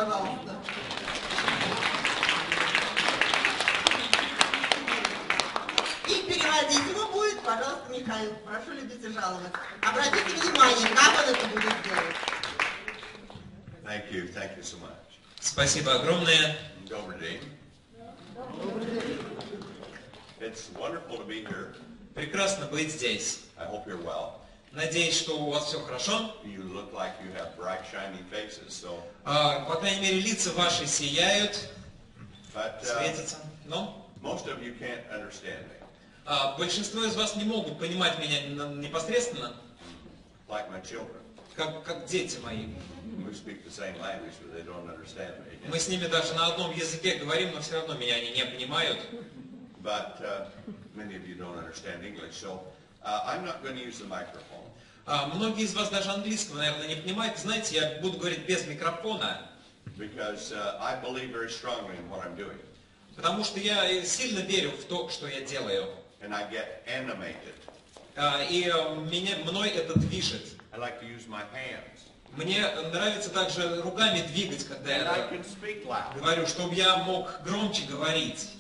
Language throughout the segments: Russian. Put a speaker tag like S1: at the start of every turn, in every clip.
S1: пожалуйста. И переводить его будет, пожалуйста, Михаил. Прошу любить и жаловать. Обратите внимание, как он это будет делать.
S2: Thank you so much.
S3: Спасибо огромное.
S2: Добрый день. It's wonderful to be here.
S3: Прекрасно быть здесь.
S2: I hope you're well.
S3: Надеюсь, что у вас все хорошо.
S2: You look like you have bright, shiny faces, so.
S3: По крайней мере, лица ваши сияют, светятся. Но
S2: most of you can't understand me.
S3: Большинство из вас не могут понимать меня непосредственно,
S2: Like my children.
S3: как дети мои.
S2: We speak the same language, but they don't understand me.
S3: Мы с ними даже на одном языке говорим, но все равно меня они не понимают.
S2: But many of you don't understand English, so I'm not going to use the microphone.
S3: Многие из вас даже английского, наверное, не понимают. Знаете, я буду говорить без микрофона.
S2: Because I believe very strongly in what I'm doing.
S3: Потому что я сильно верю в то, что я делаю.
S2: And I get animated.
S3: И мной это движет.
S2: I like to use my hands.
S3: Мне нравится также руками двигать, когда я говорю, чтобы я мог громче говорить.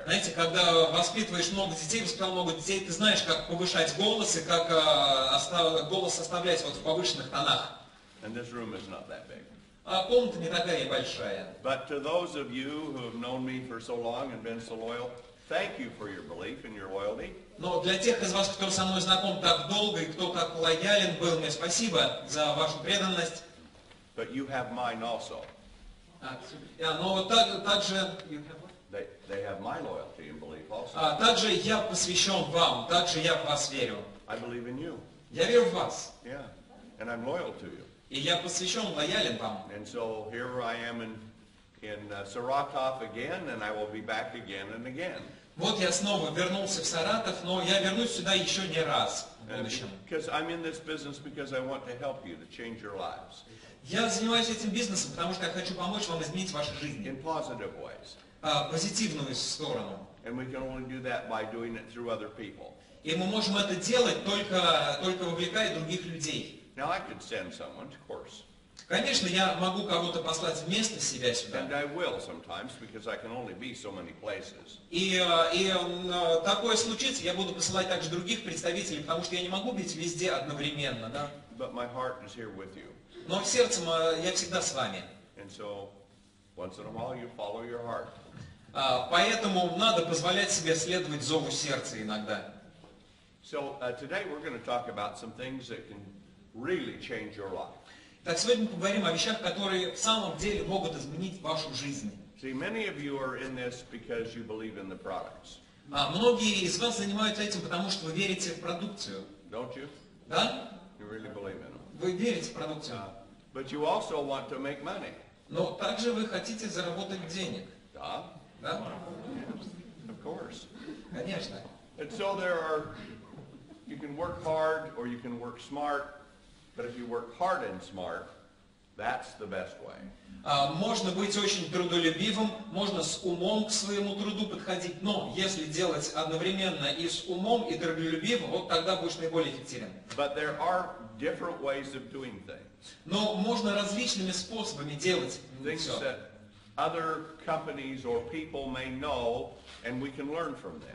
S3: Знаете, когда воспитываешь много детей, воспитал много детей, ты знаешь, как повышать голос и как голос оставлять вот в повышенных тонах. А комната не такая и большая.
S2: Thank you for your belief and your loyalty.
S3: Но для тех из вас, кто со мной знаком так долго и кто так лоялен был, мне спасибо за вашу преданность.
S2: But you have mine also.
S3: Но также
S2: they have my loyalty and belief also.
S3: Также я посвящен вам, также я в вас верю.
S2: I believe in you.
S3: Я верю в вас.
S2: Yeah, and I'm loyal to you.
S3: И я посвящен, лоялен вам.
S2: And so here I am in Saratov again, and I will be back again and again.
S3: Вот я снова вернулся в Саратов, но я вернусь сюда еще не раз в будущем. Я занимаюсь этим бизнесом, потому что я хочу помочь вам изменить вашу жизнь. Позитивную сторону. И мы можем это делать только вовлекая других людей. Конечно, я могу кого-то послать вместо себя сюда. И такое случится, я буду посылать также других представителей, потому что я не могу быть везде одновременно. Да? Но сердцем я всегда с вами. Поэтому надо позволять себе следовать зову сердца иногда. Так сегодня мы поговорим о вещах, которые в самом деле могут изменить вашу жизнь. Многие из вас занимаются этим, потому что вы верите в продукцию. Да? Вы верите в продукцию. Но также вы хотите заработать денег.
S2: Да?
S3: Конечно.
S2: And so you can work hard or you can work smart. But if you work hard and smart, that's the best way.
S3: Можно быть очень трудолюбивым, можно с умом к своему труду подходить, но если делать одновременно и с умом, и трудолюбивым, вот тогда будешь наиболее эффективен.
S2: But there are different ways of doing things.
S3: Но можно различными способами делать
S2: Things that other companies or people may know, and we can learn from them.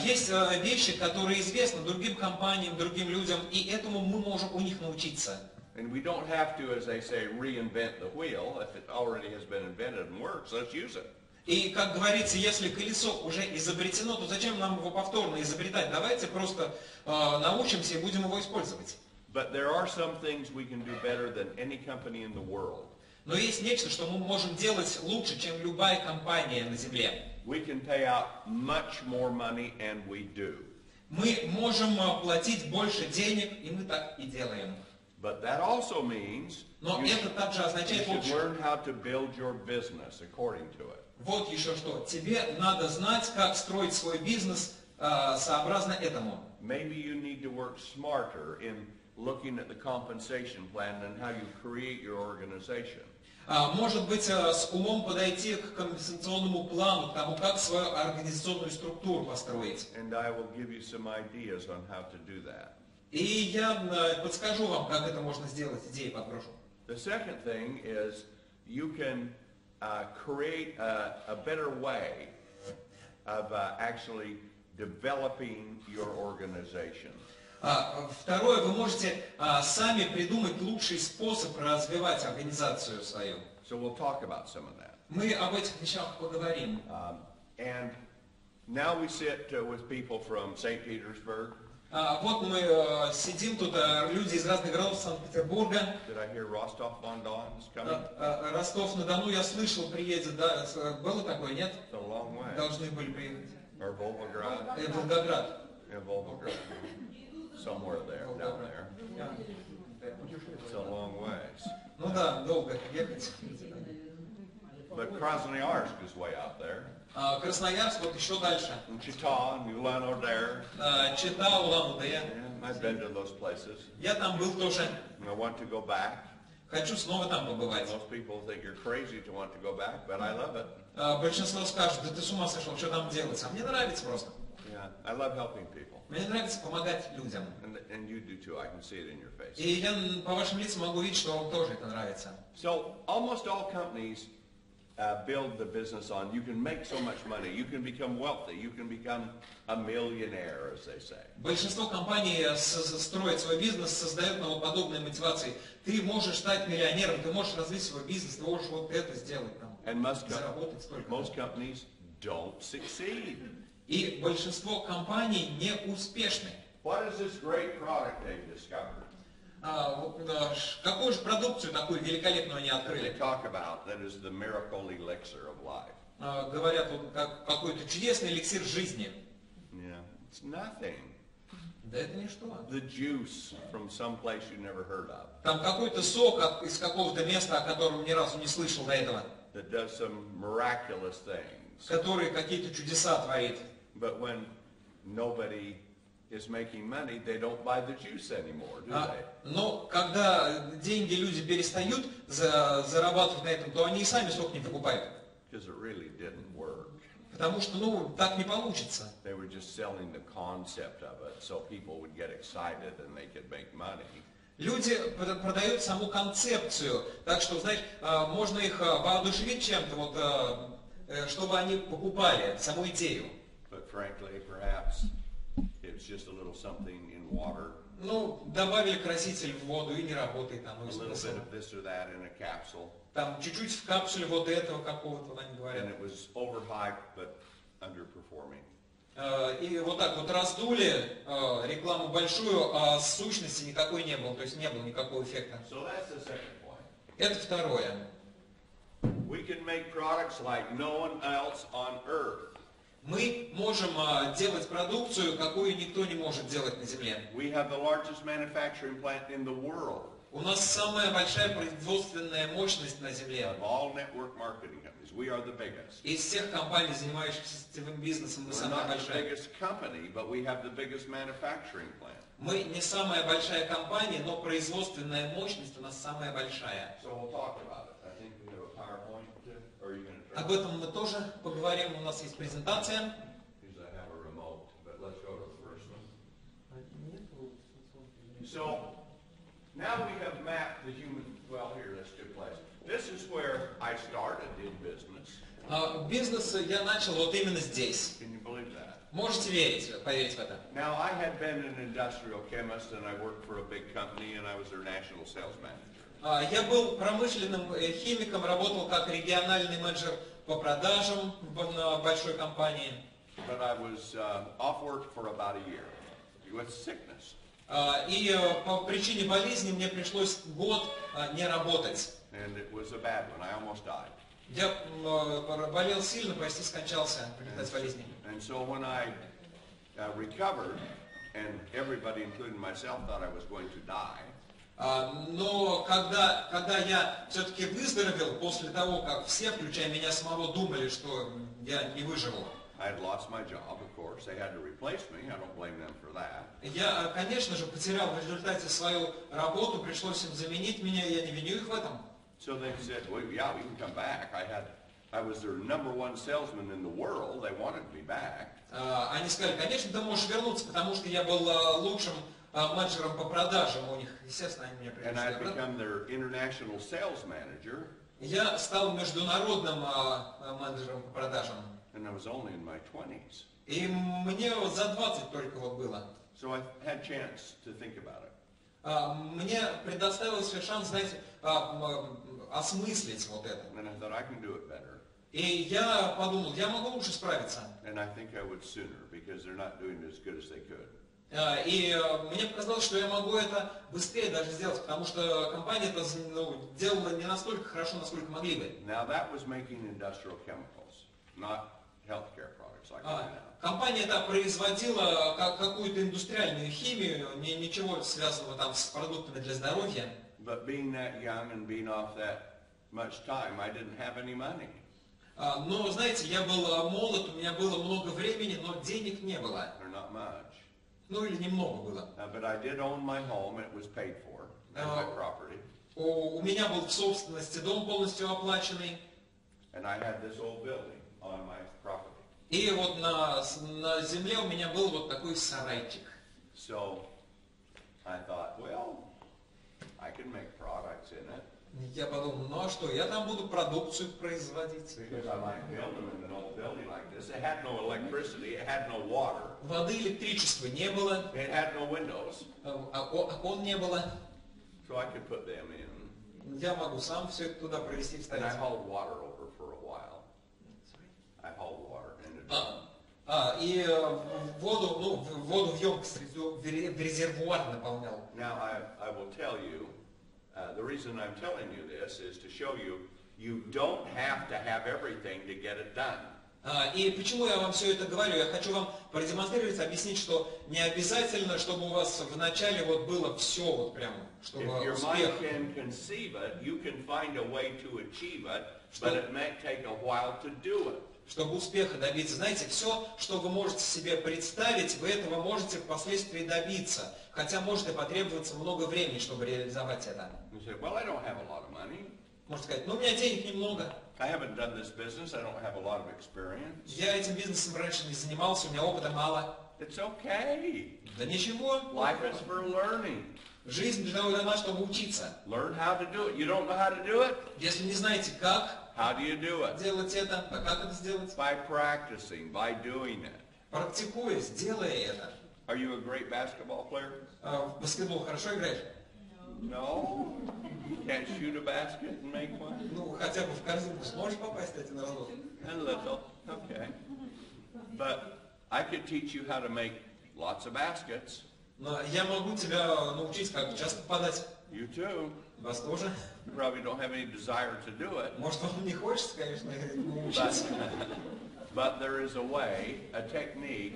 S3: Есть вещи, которые известны другим компаниям, другим людям, и этому мы можем у них научиться.
S2: And we don't have to, as they say, reinvent the wheel. If it already has been invented and works, let's use it.
S3: И, как говорится, если колесо уже изобретено, то зачем нам его повторно изобретать? Давайте просто научимся и будем его использовать.
S2: But there are some things we can do better than any company in the world.
S3: Но есть нечто, что мы можем делать лучше, чем любая компания на земле.
S2: We can pay out much more money, and we do.
S3: Мы можем платить больше денег, и мы так и делаем.
S2: But that also means
S3: Но это также означает
S2: you should
S3: лучше.
S2: learn how to build your business according to it.
S3: Вот еще что. Тебе надо знать, как строить свой бизнес сообразно этому.
S2: Maybe you need to work smarter in looking at the compensation plan and how you create your organization.
S3: Может быть, с умом подойти к компенсационному плану, к тому, как свою организационную структуру построить.
S2: And I will give you some ideas on how to do that.
S3: И я подскажу вам, как это можно сделать, идеи подброшу.
S2: The second thing is you can create a better way of actually developing your organization.
S3: Второе, вы можете сами придумать лучший способ развивать организацию свою.
S2: So we'll talk about some of that.
S3: Мы об этих вещах поговорим.
S2: And now we sit with people from St. Petersburg.
S3: Вот мы сидим тут, люди из разных городов Санкт-Петербурга.
S2: Did I hear Rostov-on-Don is coming?
S3: Ростов-на-Дону, я слышал, приедет, да, было такое, нет?
S2: It's a long way.
S3: Должны были приехать.
S2: Or Volgograd?
S3: Волгоград.
S2: Yeah, Volgograd. Somewhere there, down there. It's a long ways.
S3: Ну да, долго ехать.
S2: But Krasnoyarsk is way out there.
S3: Красноярск вот еще дальше.
S2: And Chita and Ulano-Dare.
S3: Чита, Улан-Удэ.
S2: Yeah, I've been to those places.
S3: Я там был тоже.
S2: And I want to go back.
S3: Хочу снова там побывать.
S2: Most people think you're crazy to want to go back, but I love it.
S3: Большинство скажут, да ты с ума сошел, что там делать? А мне нравится просто.
S2: Yeah, I love helping people.
S3: Мне нравится помогать людям.
S2: And you do too. I can see it in your face.
S3: И я по вашим лицам могу видеть, что вам тоже это нравится.
S2: So almost all companies build the business on you can make so much money, you can become wealthy, you can become a millionaire, as they say.
S3: Большинство компаний строит свой бизнес, создает на подобной мотивации. Ты можешь стать миллионером, ты можешь развить свой бизнес, ты можешь вот это сделать там, заработать столько.
S2: Most companies don't succeed.
S3: И большинство компаний не успешны.
S2: What is this great product they've discovered?
S3: Какую же продукцию такую великолепную они открыли?
S2: They talk about that is the miracle elixir of life.
S3: Говорят, вот, какой-то чудесный эликсир жизни.
S2: Yeah, it's nothing.
S3: Да это ничто.
S2: The juice from some place you never heard of.
S3: Там какой-то сок из какого-то места, о котором ни разу не слышал до этого.
S2: That does some miraculous things.
S3: Который какие-то чудеса творит.
S2: But when nobody is making money, they don't buy the juice anymore, do they?
S3: Но когда деньги люди перестают зарабатывать на этом, то они и сами сок не покупают.
S2: Because it really didn't work.
S3: Потому что, ну, так не получится.
S2: They were just selling the concept of it, so people would get excited and they could make money.
S3: Люди продают саму концепцию, так что, знаешь, можно их воодушевить чем-то, вот, чтобы они покупали саму идею.
S2: But frankly, perhaps it's just a little something in water.
S3: Ну, добавили краситель в воду и не работает там.
S2: A little bit of this or that in a capsule.
S3: Там чуть-чуть в капсуле вот этого какого-то, они говорят.
S2: And it was overhyped, but underperforming.
S3: И вот так вот раздули рекламу большую, а сущности никакой не было, то есть не было никакого эффекта.
S2: So that's the second point.
S3: Это второе.
S2: We can make products like no one else on earth.
S3: Мы можем делать продукцию, какую никто не может делать на Земле.
S2: We have the largest manufacturing plant in the world.
S3: У нас самая большая производственная мощность на Земле.
S2: Of all network marketing companies, we are the biggest.
S3: Из всех компаний, занимающихся сетевым бизнесом, мы
S2: We're
S3: самая
S2: not the
S3: большая.
S2: biggest company, but we have the biggest manufacturing plant.
S3: Мы не самая большая компания, но производственная мощность у нас самая большая.
S2: So we'll talk about it. I think we have a PowerPoint, or are you going to try?
S3: Об этом мы тоже поговорим, у нас есть презентация.
S2: Because I have a remote, but let's go to the first one. So now we have mapped the human, well here, that's a good place. This is where I started in business.
S3: Бизнес я начал вот именно здесь.
S2: Can you believe that?
S3: Можете поверить в это?
S2: Now I had been an industrial chemist and I worked for a big company and I was their national sales manager.
S3: Я был промышленным химиком, работал как региональный менеджер по продажам в большой компании.
S2: But I was off work for about a year with sickness.
S3: И по причине болезни мне пришлось год не работать.
S2: And it was a bad one. I almost died.
S3: Я болел сильно, почти скончался в результате болезни.
S2: And so when I recovered, and everybody, including myself, thought I was going to die.
S3: Но когда я все-таки выздоровел, после того, как все, включая меня самого, думали, что я не выживу.
S2: I had lost my job, of course. They had to replace me. I don't blame them for that.
S3: Я, конечно же, потерял в результате свою работу, пришлось им заменить меня, я не виню их в этом.
S2: So they said, well, yeah, we can come back. I was their #1 salesman in the world. They wanted me back.
S3: Они сказали, конечно, ты можешь вернуться, потому что я был лучшим менеджером по продажам у них, естественно, они меня
S2: And I've
S3: привезли.
S2: become their international sales manager,
S3: Я стал международным менеджером по продажам.
S2: and I was only in my 20s.
S3: И мне вот за 20 только вот было.
S2: So I had a chance to think about it.
S3: Мне предоставился шанс, знаете, осмыслить вот это.
S2: And I thought I can do it better.
S3: И я подумал, я могу лучше справиться.
S2: And I think I would sooner because they're not doing it as good as they could.
S3: И мне показалось, что я могу это быстрее даже сделать, потому что компания это делала не настолько хорошо, насколько могли бы.
S2: Now that was making industrial chemicals, not healthcare products like that now.
S3: Компания это производила какую-то индустриальную химию, ничего связанного там с продуктами для здоровья.
S2: But being that young and being off that much time, I didn't have any money.
S3: Но, знаете, я был молод, у меня было много времени, но денег не было.
S2: Or not much.
S3: Ну или немного было.
S2: But I did own my home. It was paid for. And my property.
S3: У меня был в собственности дом полностью оплаченный.
S2: And I had this old building on my property.
S3: И вот на земле у меня был вот такой сарайчик.
S2: So I thought, well, I can make products in it.
S3: Я подумал, ну а что, я там буду продукцию производить.
S2: Because I might build them in an old building like this. It had no electricity. It had no water.
S3: Воды, электричества не было,
S2: It had no windows.
S3: окон не было.
S2: So I could put them in.
S3: Я могу сам все это туда провести,
S2: And I
S3: вставить.
S2: hauled water over for a while. I hauled water in a
S3: И воду в емкость, в резервуар наполнял.
S2: Now I will tell you, the reason I'm telling you this is to show you, you don't have to have everything to get it done.
S3: И почему я вам все это говорю? Я хочу вам продемонстрировать, объяснить, что не обязательно, чтобы у вас в начале вот было все вот прям, чтобы
S2: If your
S3: успех.
S2: mind can conceive it, you can find a way to achieve it, but it may take a while to do it.
S3: Чтобы успеха добиться. Знаете, все, что вы можете себе представить, вы этого можете впоследствии добиться. Хотя может и потребоваться много времени, чтобы реализовать это.
S2: You say, well, I don't have a lot of money.
S3: Можно сказать, ну у меня денег немного.
S2: I haven't done this business. I don't have a lot of experience.
S3: Я этим бизнесом раньше не занимался, у меня опыта мало.
S2: It's okay.
S3: Да ничего.
S2: Life is for learning.
S3: Жизнь дана, чтобы учиться.
S2: Learn how to do it. You don't know how to do it?
S3: Если не знаете, как
S2: How do you do it?
S3: делать это, а как это сделать?
S2: By practicing, by doing it.
S3: Практикуясь, делая это.
S2: Are you a great basketball player?
S3: В баскетбол хорошо играешь?
S2: No. You can't shoot a basket and make one?
S3: Ну, хотя бы в корзинку сможешь попасть один разок?
S2: A little. Okay. But I could teach you how to make lots of baskets.
S3: Но я могу тебя научить, как часто попадать.
S2: You too.
S3: Вас тоже.
S2: You probably don't have any desire to do it.
S3: Может, вам не хочется, конечно, учиться.
S2: But there is a way, a technique,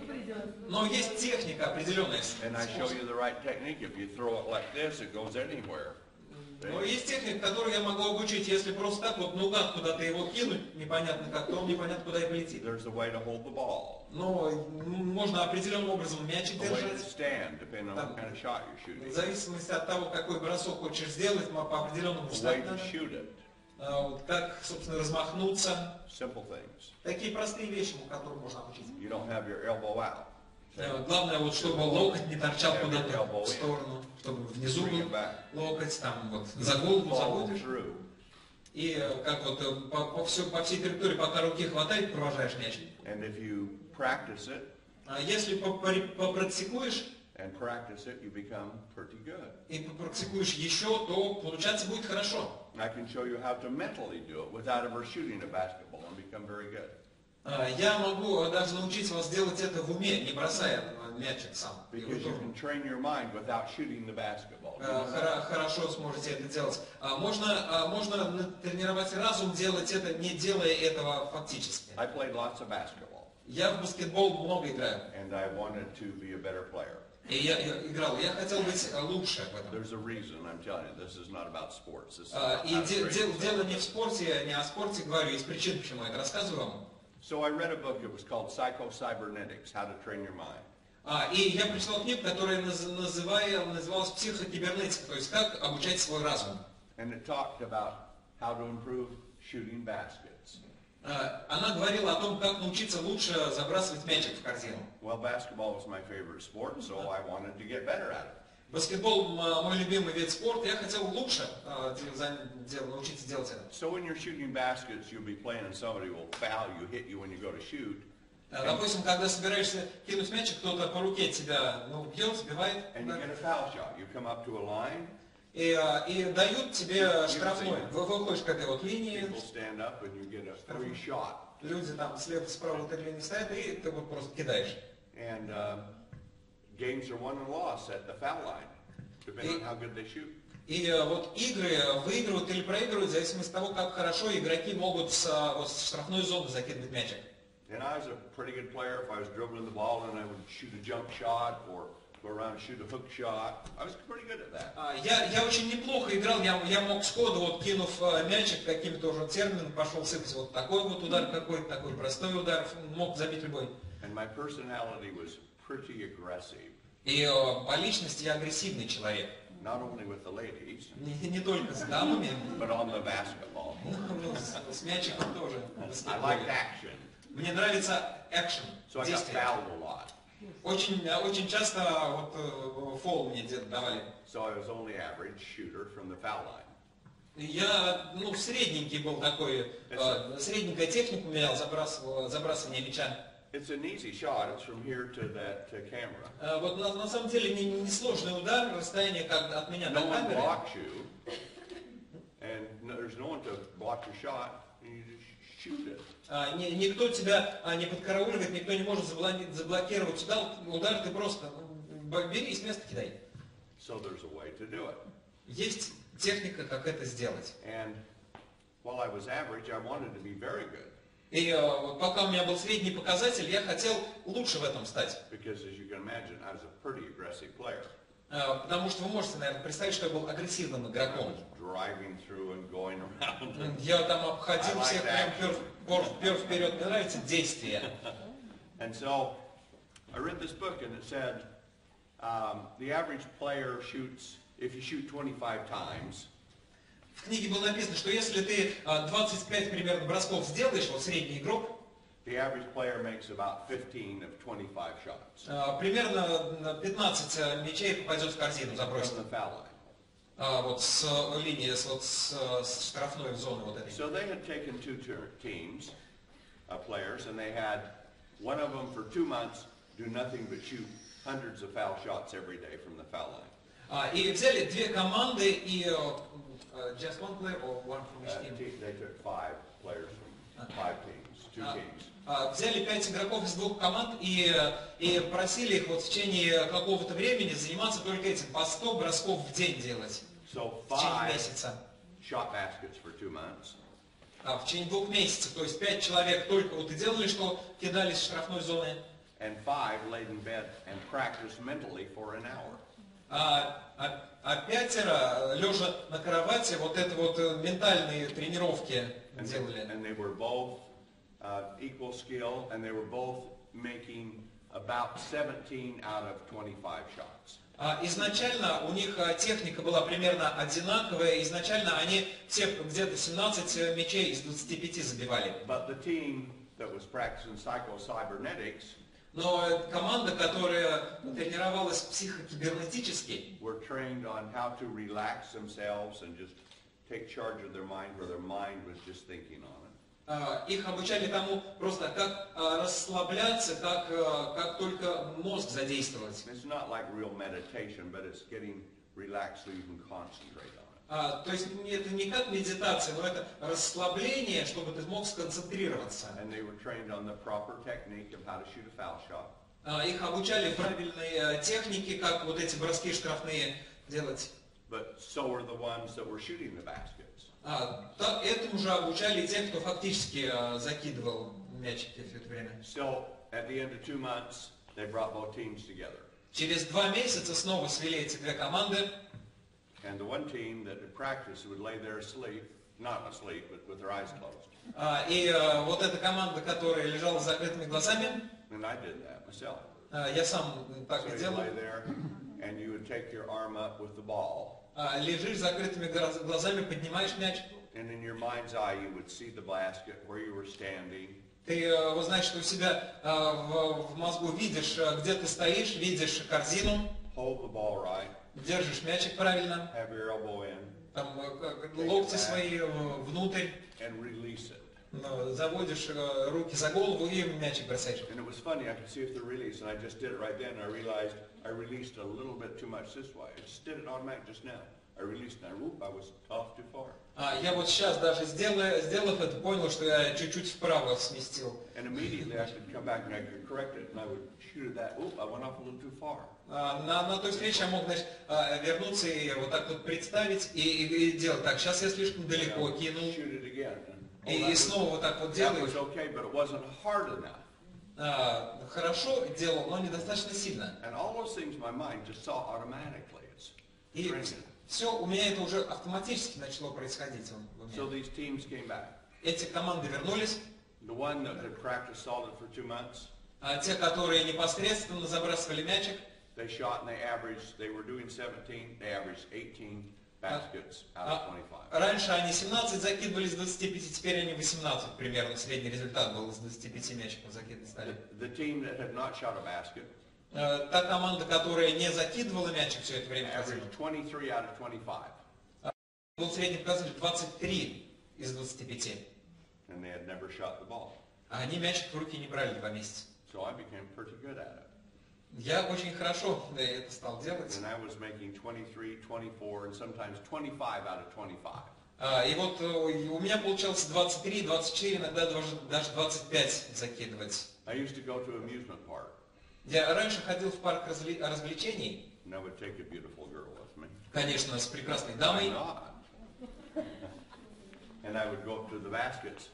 S3: Но есть техника определенная.
S2: and I show you the right technique. If you throw it like this, it goes anywhere.
S3: Но есть техника, которую я могу обучить, если просто так вот наугад куда-то его кинуть, непонятно как, то он непонятно куда и полетит.
S2: There's a way to hold the ball,
S3: Но можно определенным образом мячик
S2: a way to
S3: держать.
S2: stand, depending on what kind of shot you're shooting,
S3: В зависимости от того, какой бросок хочешь сделать, по определенному
S2: a way
S3: встать
S2: to
S3: надо.
S2: shoot it.
S3: Вот как, собственно, размахнуться.
S2: Simple things.
S3: Такие простые вещи, которым можно обучить.
S2: You don't have your elbow out.
S3: Главное, вот, чтобы локоть не торчал куда-то в сторону, чтобы внизу был локоть, там вот за голову
S2: Follow
S3: заводишь.
S2: through.
S3: И как вот по всей территории, пока руки хватает, провожаешь мяч.
S2: And if you practice it
S3: А если попрактикуешь
S2: and practice it, you become pretty good.
S3: и попрактикуешь еще, то получаться будет хорошо.
S2: I can show you how to mentally do it without ever shooting a basketball and become very good.
S3: Я могу даже научить вас делать это в уме, не бросая мячик сам.
S2: Because you can train your mind without shooting the basketball.
S3: Хорошо сможете это делать. Можно тренировать разум, делать это, не делая этого фактически.
S2: I played lots of basketball,
S3: Я в баскетбол много играю.
S2: and I wanted to be a better player.
S3: И я играл. Я хотел быть лучше в этом.
S2: There's a reason, I'm telling you, this is not about sports. This is
S3: И
S2: about how to train
S3: дело
S2: yourself.
S3: не в спорте, не о спорте говорю, есть причин, почему я это рассказываю вам.
S2: So I read a book, it was called Psycho-Cybernetics, How to Train Your Mind.
S3: И я прочитал книгу, которая называлась «Психокибернетика», то есть как обучать свой разум.
S2: And it talked about how to improve shooting baskets.
S3: Она говорила о том, как научиться лучше забрасывать мячик в корзину.
S2: Well, basketball was my favorite sport, so I wanted to get better at it.
S3: Баскетбол мой любимый вид спорта. Я хотел лучше научиться делать это.
S2: So when you're shooting baskets, you'll be playing and somebody will foul you, hit you when you go to shoot.
S3: Допустим, когда собираешься кинуть мячик, кто-то по руке тебя бьет, сбивает.
S2: And you get a foul shot. You come up to a line.
S3: И дают тебе штрафной. Выходишь к этой вот линии.
S2: People stand up and you get a free shot.
S3: Люди там слева, справа вот этой линии стоят, и ты вот просто кидаешь.
S2: And games are won and lost at the foul line, depending on how good they shoot.
S3: И вот игры выигрывают или проигрывают в зависимости от того, как хорошо игроки могут с штрафной зоны закидывать мячик.
S2: And I was a pretty good player if I was dribbling the ball and I would shoot a jump shot or go around and shoot a hook shot. I was pretty good at that.
S3: Я очень неплохо играл, я мог сходу, вот кинув мячик каким-то уже термином, пошел сыпать вот такой вот удар какой-то, такой простой удар, мог забить любой.
S2: And my personality was pretty aggressive.
S3: И по личности я агрессивный человек.
S2: Not only with the ladies,
S3: не только с дамами,
S2: but on the basketball.
S3: С мячиком тоже.
S2: I liked action.
S3: Мне нравится экшен,
S2: So I got
S3: действие.
S2: fouled a lot.
S3: Очень часто вот фол мне давали.
S2: So I was only average shooter from the foul line.
S3: Я, средненький был такой, средненькая техника у меня забрасывание мяча.
S2: It's an easy shot. It's from here to that camera.
S3: Вот на самом деле не сложный удар, расстояние как от меня до
S2: No one
S3: камеры.
S2: blocks you, and there's no one to block your shot, and you just shoot it.
S3: Никто тебя не подкарауливает, никто не может заблокировать удар, ты просто бери и с места кидай.
S2: So there's a way to do it.
S3: Есть техника, как это сделать.
S2: And while I was average, I wanted to be very good.
S3: И пока у меня был средний показатель, я хотел лучше в этом стать.
S2: Because as you can imagine, I was a pretty aggressive player.
S3: Потому что вы можете, наверное, представить, что я был агрессивным игроком.
S2: Driving through and going around.
S3: Я там обходил всех, прям вперед. Мне нравится действие.
S2: And so I read this book and it said the average player shoots, if you shoot 25 times.
S3: В книге было написано, что если ты 25 примерно бросков сделаешь, вот средний игрок,
S2: the average player makes about 15 of 25 shots.
S3: Примерно 15 мячей попадет в корзину, забросит.
S2: From the foul line.
S3: Вот с линии, с штрафной зоны вот этой.
S2: So they had taken two teams of players and they had one of them for 2 months do nothing but shoot hundreds of foul shots every day from the foul line.
S3: И взяли две команды и just one player or one from each team?
S2: They took 5 players from 5 teams, 2 teams.
S3: Взяли 5 игроков из 2 команд и просили их вот в течение какого-то времени заниматься только этим, по 100 бросков в день делать.
S2: So
S3: В течение
S2: 5
S3: месяца.
S2: shot baskets for 2 months.
S3: В течение 2 месяцев, то есть 5 человек только вот и делали, что кидались в штрафной зоны.
S2: And 5 laid in bed and practiced mentally for an hour.
S3: А 5 лежа на кровати вот это вот ментальные тренировки делали.
S2: And they were both equal skill, and they were both making about 17 out of 25 shots.
S3: Изначально у них техника была примерно одинаковая. Изначально они все где-то 17 мячей из 25 забивали.
S2: But the team that was practicing psycho-cybernetics
S3: Но команда, которая тренировалась психокибернетически,
S2: were trained on how to relax themselves and just take charge of their mind, where their mind was just thinking on it.
S3: их обучали тому просто как расслабляться, как только мозг задействовать.
S2: It's not like real meditation, but it's getting relaxed so you can concentrate on it.
S3: То есть это не как медитация, но это расслабление, чтобы ты мог сконцентрироваться.
S2: And they were trained on the proper technique of how to shoot a foul shot.
S3: Их обучали правильной технике, как вот эти броски штрафные делать.
S2: But so were the ones that were shooting the baskets.
S3: Этому же обучали те, кто фактически закидывал мячики все это время.
S2: So at the end of 2 months, they brought both teams together.
S3: Через 2 месяца снова свели эти две команды.
S2: And the one team that had practiced would lay there asleep, not asleep, but with their eyes closed.
S3: И вот эта команда, которая лежала с закрытыми глазами,
S2: And I did that myself.
S3: я сам так
S2: So
S3: и
S2: you
S3: делал.
S2: lay there, and you would take your arm up with the ball.
S3: Лежишь с закрытыми глазами, поднимаешь мяч.
S2: And in your mind's eye, you would see the basket, where you were standing.
S3: Ты, вы знаете, что у себя в мозгу видишь, где ты стоишь, видишь корзину.
S2: Hold the ball right.
S3: держишь мячик правильно,
S2: have your elbow in,
S3: там, локти свои внутрь,
S2: and release it.
S3: заводишь руки за голову и мячик бросаешь.
S2: And it was funny, I could see if the release, and I just did it right then, and I realized I released a little bit too much this way. I just did it automatic just now. I released, and I was off too far.
S3: Я вот сейчас даже сделав это, понял, что я чуть-чуть вправо сместил.
S2: And immediately I could come back and I could correct it, and I would shoot at that. Oop, I went off a little too far.
S3: На той встрече я мог, значит, вернуться и вот так вот представить и делать. Так, сейчас я слишком далеко кинул.
S2: Shoot it again.
S3: И снова вот так вот
S2: That
S3: делаешь.
S2: was okay, but it wasn't hard enough.
S3: Хорошо делал, но недостаточно сильно.
S2: And all those things my mind just saw automatically. It's
S3: И
S2: training.
S3: все, у меня это уже автоматически начало происходить.
S2: So these teams came back.
S3: Эти команды вернулись.
S2: The one that had practiced solid for 2 months,
S3: Те, которые непосредственно забрасывали мячик,
S2: they shot and they averaged, they were doing 17, they averaged 18 baskets out of 25.
S3: Раньше они 17 закидывали с 25, теперь они 18 примерно. Средний результат был из 25 мячиков закидывать стали.
S2: The team that had not shot a basket
S3: Та команда, которая не закидывала мячик все это время,
S2: averaged 23 out of 25.
S3: был средний показатель 23 из 25.
S2: And they had never shot the ball.
S3: А они мячик в руки не брали 2 месяца.
S2: So I became pretty good at it.
S3: Я очень хорошо это стал делать.
S2: And I was making 23, 24, and sometimes 25 out of 25.
S3: И вот у меня получалось 23, 24, иногда даже 25 закидывать.
S2: I used to go to amusement park.
S3: Я раньше ходил в парк развлечений,
S2: And I would take a beautiful girl with me.
S3: конечно, с прекрасной
S2: Why
S3: дамой.
S2: not? And I would go up to the baskets,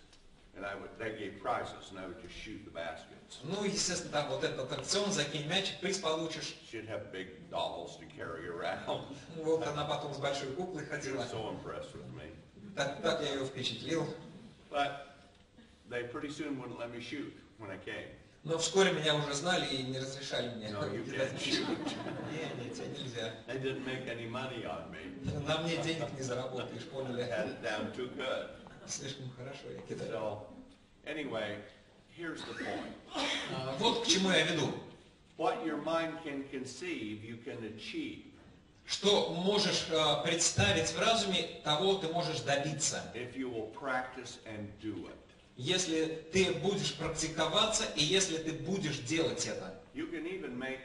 S2: and they gave prizes, and I would just shoot the baskets.
S3: Ну, естественно, там вот этот аттракцион, закинь мячик, приз получишь.
S2: She'd have big dolls to carry around.
S3: Вот она потом с большой куклой
S2: She
S3: ходила.
S2: was so impressed with me.
S3: Так я ее впечатлил.
S2: But they pretty soon wouldn't let me shoot when I came.
S3: Но вскоре меня уже знали и не разрешали мне
S2: No, you
S3: кидать
S2: can't
S3: мячик.
S2: shoot.
S3: Нет, тебе нельзя.
S2: They didn't make any money on me.
S3: На мне денег не заработаешь,
S2: I
S3: поняли?
S2: had it down too good.
S3: Слишком хорошо я кидаю.
S2: So, anyway, here's the point.
S3: Вот к чему я веду.
S2: What your mind can conceive, you can achieve.
S3: Что можешь представить в разуме, того ты можешь добиться.
S2: If you will practice and do it.
S3: Если ты будешь практиковаться и если ты будешь делать это.
S2: You can even make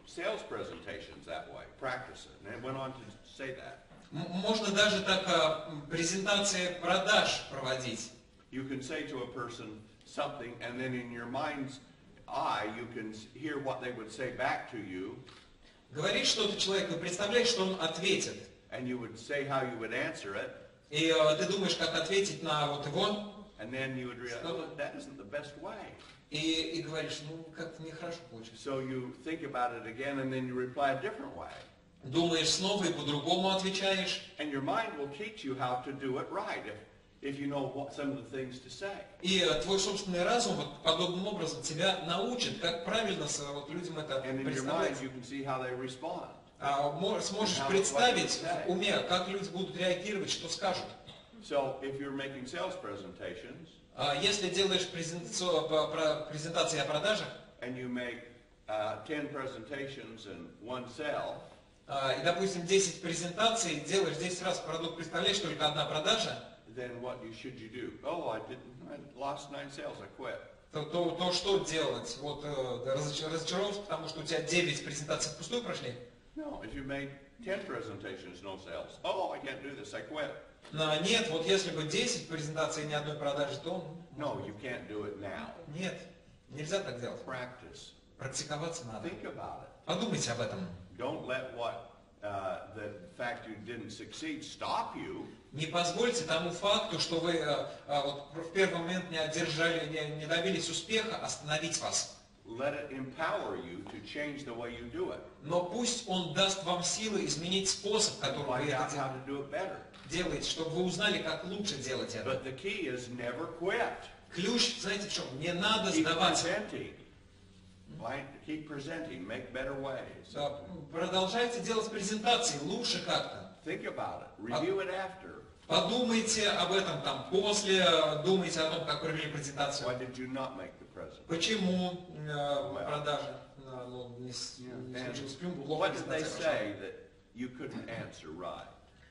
S2: sales presentations that way, practice it. And it went on to say that.
S3: Можно даже так презентации продаж проводить.
S2: You can say to a person something, and then in your mind's eye, you can hear what they would say back to you.
S3: Говоришь что-то человеку, представляешь, что он ответит.
S2: And you would say how you would answer it.
S3: И ты думаешь, как ответить на вот его.
S2: And then you would realize, oh, that isn't the best way.
S3: И говоришь, ну как-то нехорошо получилось.
S2: So you think about it again, and then you reply a different way.
S3: Думаешь снова и по-другому отвечаешь.
S2: And your mind will teach you how to do it right if you know what some of the things to say.
S3: И твой собственный разум вот подобным образом тебя научит, как правильно вот людям это
S2: And in your
S3: представлять.
S2: mind, you can see how they respond.
S3: Сможешь представить в уме, как люди будут реагировать, что скажут.
S2: So if you're making sales presentations,
S3: Если делаешь презентации о продажах,
S2: and you make 10 presentations and 1 sale,
S3: и, допустим, 10 презентаций, делаешь 10 раз продукт, представляешь, только одна продажа,
S2: then what should you do? Oh, I lost 9 sales, I quit.
S3: то что делать? Вот разочаровался, потому что у тебя 9 презентаций впустую прошли?
S2: No, if you made 10 presentations, no sales. Oh, I can't do this, I quit.
S3: Нет, вот если бы 10 презентаций и ни одной продажи, то...
S2: No, you can't do it now.
S3: Нет, нельзя так делать.
S2: Practice.
S3: Практиковаться надо.
S2: Think about it.
S3: Подумайте об этом.
S2: Don't let the fact you didn't succeed stop you.
S3: Не позвольте тому факту, что вы вот в первый момент не одержали, не добились успеха, остановить вас.
S2: Let it empower you to change the way you do it.
S3: Но пусть он даст вам силы изменить способ, которым вы
S2: Find
S3: это
S2: out how to do it better.
S3: делаете, чтобы вы узнали, как лучше делать это.
S2: But the key is never quit.
S3: Ключ, знаете в чем? Не надо
S2: Keep
S3: сдаваться.
S2: presenting. Keep presenting. Make better ways.
S3: Продолжайте делать презентации лучше как-то.
S2: Think about it. Review it after.
S3: Подумайте об этом там после, думайте о том, как провели презентацию.
S2: Why did you not make the present?
S3: Почему продажи не случилось? Плохо
S2: What did they
S3: презентация прошла.
S2: say you couldn't answer right.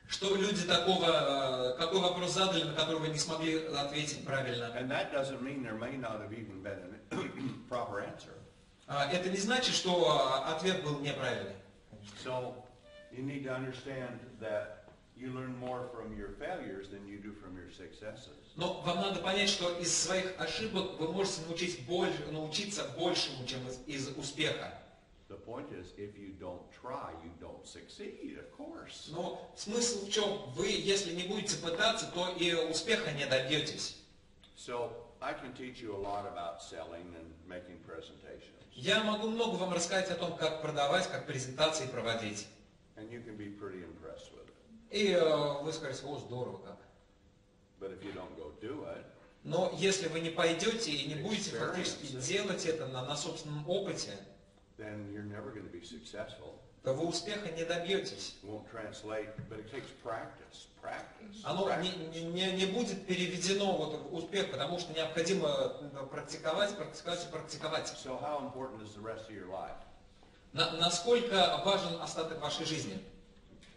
S3: Что люди какой вопрос задали, на который вы не смогли ответить правильно.
S2: And that doesn't mean there may not have even been a proper answer.
S3: Это не значит, что ответ был неправильный.
S2: So you need to understand that you learn more from your failures than you do from your successes.
S3: Но вам надо понять, что из своих ошибок вы можете научиться большему, чем из успеха.
S2: The point is, if you don't try, you don't succeed, of course.
S3: Но смысл в чем? Вы, если не будете пытаться, то и успеха не добьетесь.
S2: So I can teach you a lot about selling and making presentations.
S3: Я могу много вам рассказать о том, как продавать, как презентации проводить.
S2: And you can be pretty impressed with it.
S3: И вы скажете: о, здорово как.
S2: But if you don't go do it,
S3: Но если вы не пойдете и не будете фактически делать это на собственном опыте,
S2: then you're never going to be successful.
S3: то вы успеха не добьетесь.
S2: It won't translate, but it takes practice.
S3: Оно не будет переведено в успех, потому что необходимо практиковать.
S2: So how important is the rest of your life?
S3: Насколько важен остаток вашей жизни?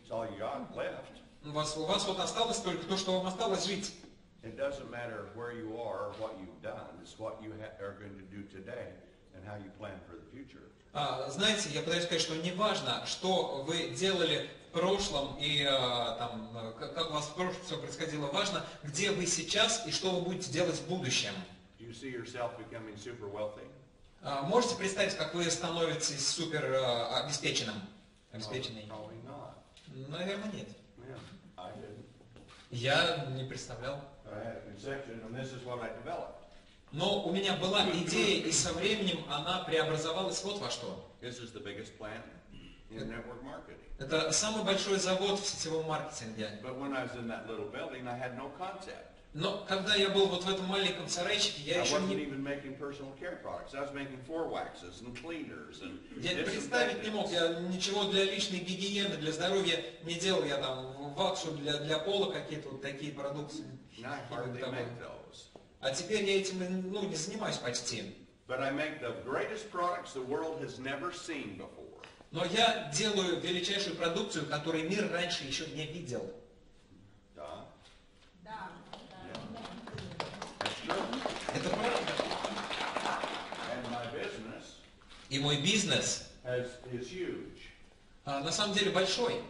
S2: It's all you got left.
S3: У вас вот осталось только то, что вам осталось жить.
S2: It doesn't matter where you are or what you've done. It's what you are going to do today and how you plan for the future.
S3: Знаете, я пытаюсь сказать, что не важно, что вы делали в прошлом и как у вас в прошлом все происходило. Важно, где вы сейчас и что вы будете делать в будущем.
S2: Do you see yourself becoming super wealthy?
S3: Можете представить, как вы становитесь супер обеспеченным?
S2: Probably not.
S3: Наверное, нет.
S2: Yeah, I didn't.
S3: Я не представлял.
S2: I had a conception, and this is what I developed.
S3: Но у меня была идея, и со временем она преобразовалась вот во что.
S2: This is the biggest plant in network marketing.
S3: Это самый большой завод в сетевом маркетинге.
S2: But when I was in that little building, I had no concept.
S3: Но когда я был вот в этом маленьком сарайчике, я еще не... Я представить не мог, я ничего для личной гигиены, для здоровья не делал, я там ваксу для пола какие-то вот такие продукты. А теперь я этим не занимаюсь почти. Но я делаю величайшую продукцию, которую мир раньше еще не видел. Это правда. И мой бизнес на самом деле большой.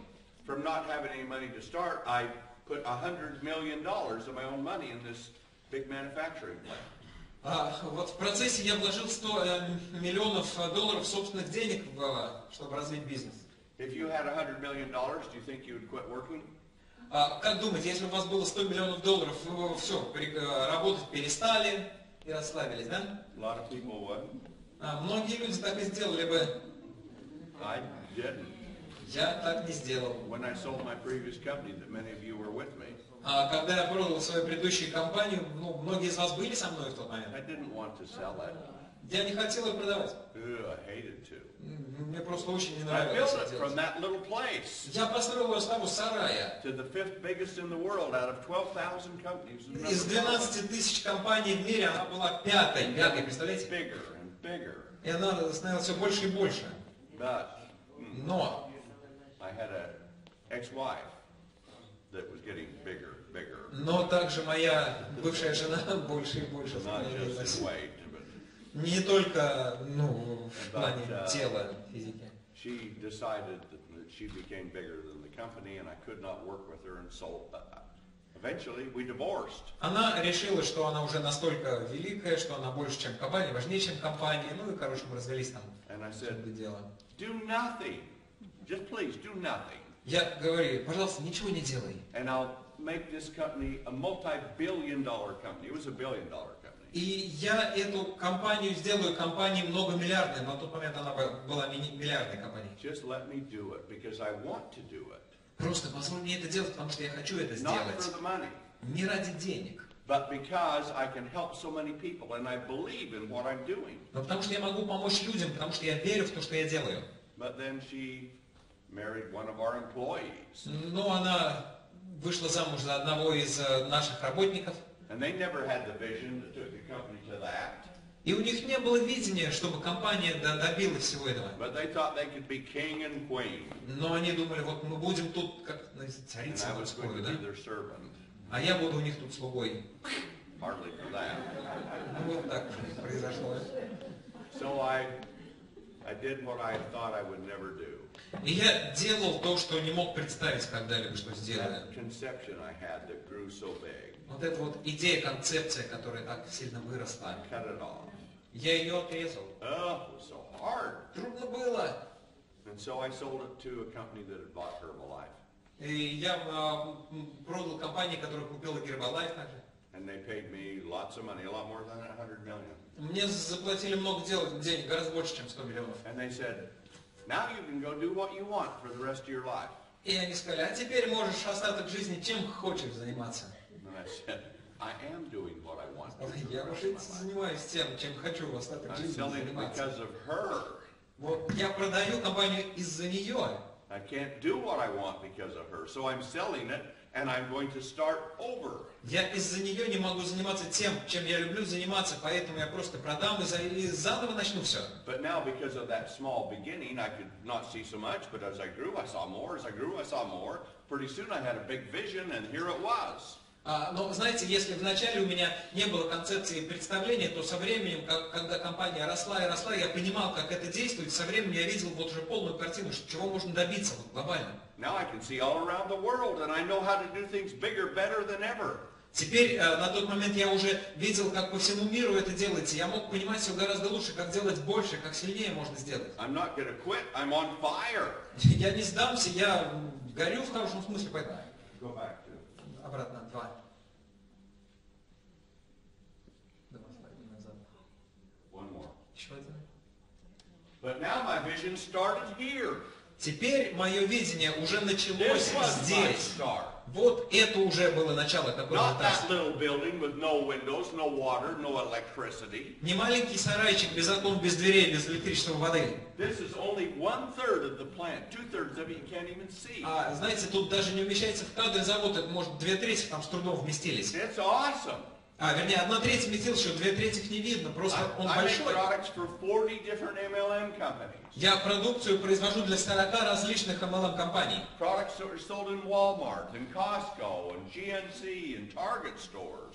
S2: From not having any money to start, I put $100 million of my own money in this big manufacturing plant.
S3: Вот в процессе я вложил $100 миллионов собственных денег, чтобы развить бизнес.
S2: If you had $100 million, do you think you would quit working?
S3: Как думаете, если у вас было $100 миллионов, вы все, работать перестали и расслабились, да?
S2: A lot of people would.
S3: Многие люди так и сделали бы.
S2: I didn't.
S3: Я так не сделал.
S2: When I sold my previous company, that many of you were with me.
S3: Когда я продал свою предыдущую компанию, многие из вас были со мной в тот момент.
S2: I didn't want to sell it.
S3: Я не хотел ее продавать.
S2: I hated to.
S3: Мне просто очень не
S2: I
S3: нравилось
S2: built
S3: это
S2: it from
S3: делать.
S2: that little place
S3: Я построил ее с того сарая.
S2: to the 5th biggest in the world out of 12,000 companies.
S3: Из 12 тысяч компаний в мире она была пятой, представляете?
S2: Bigger and bigger.
S3: И она становилась все больше и больше.
S2: But
S3: Но
S2: I had an ex-wife that was getting bigger.
S3: Но также моя бывшая жена больше и больше
S2: Not just
S3: становилась.
S2: in weight, but
S3: Не только в плане тела, физики.
S2: she decided that she became bigger than the company, and I could not work with her, and so eventually we divorced.
S3: Она решила, что она уже настолько великая, что она больше, чем компания, важнее, чем компания. Ну и, короче, мы развелись там.
S2: And I said,
S3: Дело.
S2: do nothing. Just please do nothing.
S3: Я говорю, пожалуйста, ничего не делай.
S2: And I'll make this company a multi-billion-dollar company. It was a billion-dollar company.
S3: И я эту компанию сделаю компанией многомиллиардной. На тот момент она была миллиардной компанией.
S2: Just let me do it because I want to do it.
S3: Просто позволь мне это делать, потому что я хочу это
S2: Not
S3: сделать.
S2: for the money,
S3: Не ради денег.
S2: but because I can help so many people and I believe in what I'm doing.
S3: Но потому что я могу помочь людям, потому что я верю в то, что я делаю.
S2: But then she married one of our employees.
S3: Но она вышла замуж за одного из наших работников.
S2: And they never had the vision that took the company to that.
S3: И у них не было видения, чтобы компания добилась всего этого.
S2: But they thought they could be king and queen.
S3: Но они думали, вот мы будем тут как
S2: And
S3: царица
S2: I was going
S3: морскую,
S2: to
S3: да?
S2: be their servant.
S3: А я буду у них тут слугой.
S2: Hardly for that.
S3: Ну вот так произошло.
S2: So I did what I thought I would never do.
S3: И я делал то, что не мог представить когда-либо, что сделаю.
S2: That conception I had that grew so big.
S3: Вот эта вот идея, концепция, которая так сильно выросла.
S2: I cut it off.
S3: Я ее отрезал.
S2: Oh, it was so hard.
S3: Трудно было.
S2: And so I sold it to a company that had bought Herbalife.
S3: И я продал компании, которая купила Herbalife также.
S2: And they paid me lots of money, a lot more than 100 million.
S3: Мне заплатили много денег, гораздо больше, чем 100 миллионов.
S2: And they said, now you can go do what you want for the rest of your life.
S3: И они сказали, а теперь можешь остаток жизни чем хочешь заниматься.
S2: And I said, I am doing what I want.
S3: Я уже занимаюсь тем, чем хочу в остаток
S2: I'm
S3: жизни
S2: selling it
S3: заниматься.
S2: because of her.
S3: Вот я продаю компанию из-за нее.
S2: I can't do what I want because of her. So I'm selling it and I'm going to start over.
S3: Я из-за нее не могу заниматься тем, чем я люблю заниматься, поэтому я просто продам и заново начну все.
S2: But now because of that small beginning, I could not see so much, but as I grew, I saw more. As I grew, I saw more. Pretty soon I had a big vision and here it was.
S3: Но знаете, если вначале у меня не было концепции и представления, то со временем, когда компания росла и росла, я понимал, как это действует. Со временем я видел вот уже полную картину, чего можно добиться вот, глобально.
S2: Now I can see all around the world and I know how to do things bigger, better than ever.
S3: Теперь, на тот момент я уже видел, как по всему миру это делается. Я мог понимать все гораздо лучше, как делать больше, как сильнее можно сделать.
S2: I'm not going to quit. I'm on fire.
S3: Я не сдамся, я горю в хорошем смысле, поэтому...
S2: Go back to.
S3: Обратно, 2. 2 слайда назад.
S2: One more.
S3: Еще один.
S2: But now my vision started here.
S3: Теперь мое видение уже началось
S2: This was my
S3: здесь.
S2: start.
S3: Вот это уже было начало какой-то
S2: Not that
S3: этап.
S2: little building with no windows, no water, no electricity.
S3: Не маленький сарайчик без окон, без дверей, без электричества, воды.
S2: This is only 1/3 of the plant. 2/3 of it you can't even see.
S3: Знаете, тут даже не умещается в кадре завод, это может 2/3 там с трудом вместились.
S2: It's awesome.
S3: Вернее, 1/3 вместилось, еще 2/3 не видно, просто он
S2: I make
S3: большой.
S2: products for 40 different MLM companies.
S3: Я продукцию произвожу для 40 различных MLM-компаний.
S2: Products that are sold in Walmart, and Costco, and GNC, and Target stores.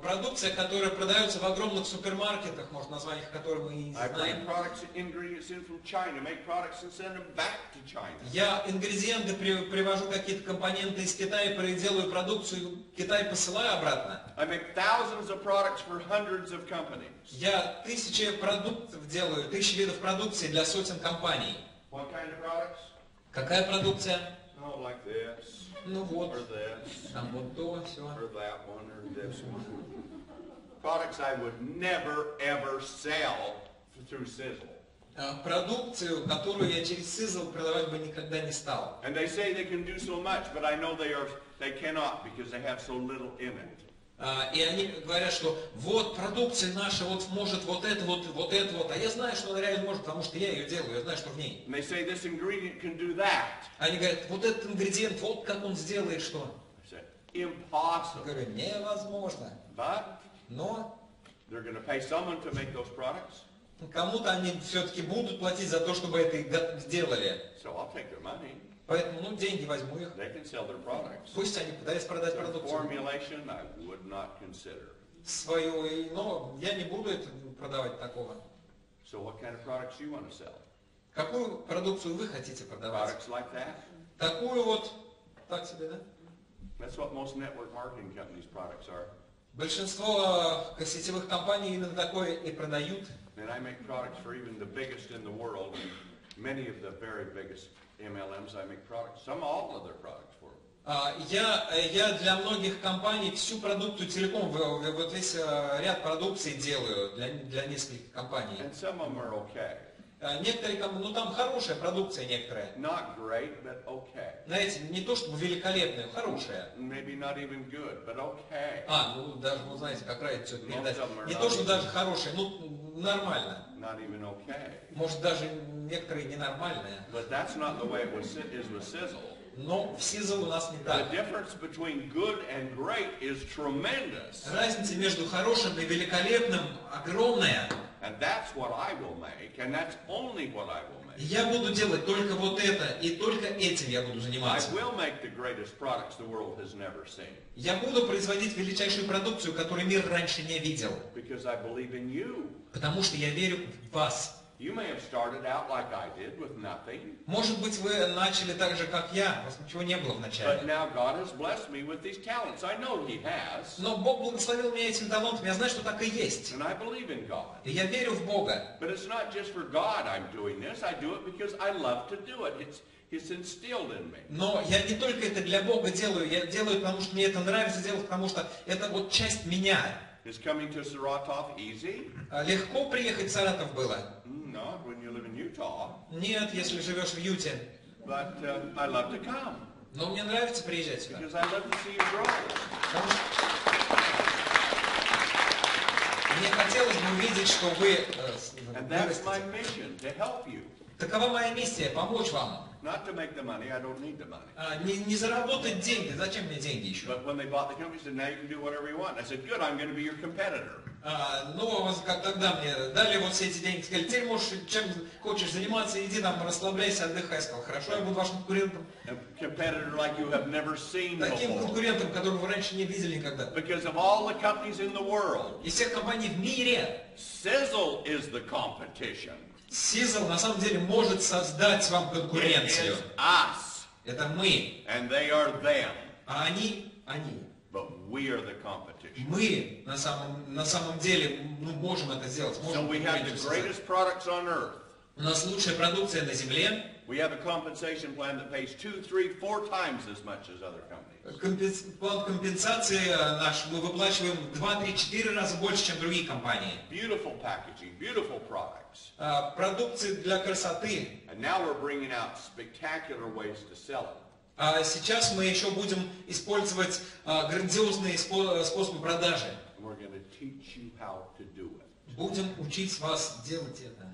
S3: Продукция, которая продается в огромных супермаркетах, может, названиях которых мы не
S2: I bring
S3: знаем.
S2: products, ingredients in from China, make products and send them back to China.
S3: Я ингредиенты привожу, какие-то компоненты из Китая, делаю продукцию, Китай посылаю обратно.
S2: I make thousands of products for hundreds of companies.
S3: Я тысячи продуктов делаю, тысячи видов продукции для сотен компаний.
S2: What kind of products?
S3: Какая продукция?
S2: Oh, like this,
S3: Ну вот,
S2: or this,
S3: там вот то, все.
S2: or that one, or this one. Products I would never, ever sell through SISEL.
S3: Продукцию, которую я через SISEL продавать бы никогда не стал.
S2: And they say they can do so much, but I know they cannot because they have so little in it.
S3: И они говорят, что вот продукция наша вот может вот это вот, а я знаю, что она реально может, потому что я ее делаю, я знаю, что в ней.
S2: And they say this ingredient can do that.
S3: Они говорят, вот этот ингредиент, вот как он сделает что.
S2: I said, impossible.
S3: Я говорю, невозможно.
S2: But
S3: Но
S2: they're going to pay someone to make those products.
S3: кому-то они все-таки будут платить за то, чтобы это сделали.
S2: So I'll take their money.
S3: Поэтому, деньги возьму их.
S2: They can sell their products.
S3: Пусть они пытаются продать
S2: Their
S3: продукцию
S2: formulation I would not consider.
S3: свою, но я не буду это продавать такого.
S2: So what kind of products do you want to sell?
S3: Какую продукцию вы хотите продавать?
S2: Products like that?
S3: Такую вот, так себе, да?
S2: That's what most network marketing companies' products are.
S3: Большинство сетевых компаний именно такое и продают.
S2: And I make products for even the biggest in the world. Many of the very biggest MLMs, I make products, all of their products for them.
S3: Я для многих компаний всю продукцию целиком, вот весь ряд продукции делаю для нескольких компаний.
S2: And some of them are okay.
S3: Некоторые, ну там хорошая продукция некоторая.
S2: Not great, but okay.
S3: Знаете, не то чтобы великолепная, хорошая.
S2: Maybe not even good, but okay.
S3: Ну даже, ну знаете, как разница передать. Не то, что даже хорошая, ну нормально.
S2: Not even okay.
S3: Может даже некоторые ненормальные.
S2: But that's not the way it is with SISEL.
S3: Но в SISEL у нас не
S2: The
S3: так.
S2: difference between good and great is tremendous.
S3: Разница между хорошим и великолепным огромная.
S2: And that's what I will make, and that's only what I will make.
S3: Я буду делать только вот это, и только этим я буду
S2: I
S3: заниматься.
S2: will make the greatest products the world has never seen.
S3: Я буду производить величайшую продукцию, которую мир раньше не видел.
S2: Because I believe in you.
S3: Потому что я верю в вас.
S2: You may have started out like I did with nothing.
S3: Может быть, вы начали так же, как я. У вас ничего не было
S2: But
S3: вначале.
S2: now God has blessed me with these talents. I know He has.
S3: Но Бог благословил меня этим талантом. Я знаю, что так и есть.
S2: And I believe in God.
S3: И я верю в Бога.
S2: But it's not just for God I'm doing this. I do it because I love to do it. It's instilled in me.
S3: Но я не только это для Бога делаю. Я делаю, потому что мне это нравится делать, потому что это вот часть меня.
S2: Is coming to Saratov easy?
S3: Легко приехать в Саратов было?
S2: Not when you live in Utah.
S3: Нет, если живешь в Юте.
S2: But I love to come.
S3: Но мне нравится приезжать сюда.
S2: Because I love to see you grow.
S3: Потому что мне хотелось бы увидеть, что вы
S2: And that's my
S3: вырастете.
S2: mission, to help you.
S3: Такова моя миссия, помочь вам.
S2: Not to make the money, I don't need the money.
S3: Не заработать деньги, зачем мне деньги еще?
S2: But when they bought the company, they said, now you can do whatever you want. I said, good, I'm going to be your competitor.
S3: Ну, как тогда мне дали вот все эти деньги, сказали, теперь можешь чем хочешь заниматься, иди там, расслабляйся, отдыхай. Я сказал, хорошо, я буду вашим конкурентом.
S2: A competitor like you have never seen
S3: Таким
S2: before.
S3: конкурентом, которого вы раньше не видели никогда.
S2: Because of all the companies in the world,
S3: Из всех компаний в мире,
S2: SISEL is the competition.
S3: SISEL на самом деле может создать вам
S2: It
S3: конкуренцию.
S2: is us,
S3: Это мы,
S2: and they are them.
S3: а они.
S2: But we are the competition.
S3: Мы на самом деле можем это сделать.
S2: So
S3: Можем
S2: we have the
S3: конкуренцию создать.
S2: greatest products on earth.
S3: У нас лучшая продукция на земле.
S2: We have a compensation plan that pays 2, 3, 4 times as much as other companies.
S3: План компенсации наш мы выплачиваем 2, 3, 4 раза больше, чем другие компании.
S2: Beautiful packaging, beautiful products.
S3: Продукции для красоты.
S2: And now we're bringing out spectacular ways to sell it.
S3: А сейчас мы еще будем использовать грандиозные способы продажи.
S2: And we're going to teach you how to do it.
S3: Будем учить вас делать это.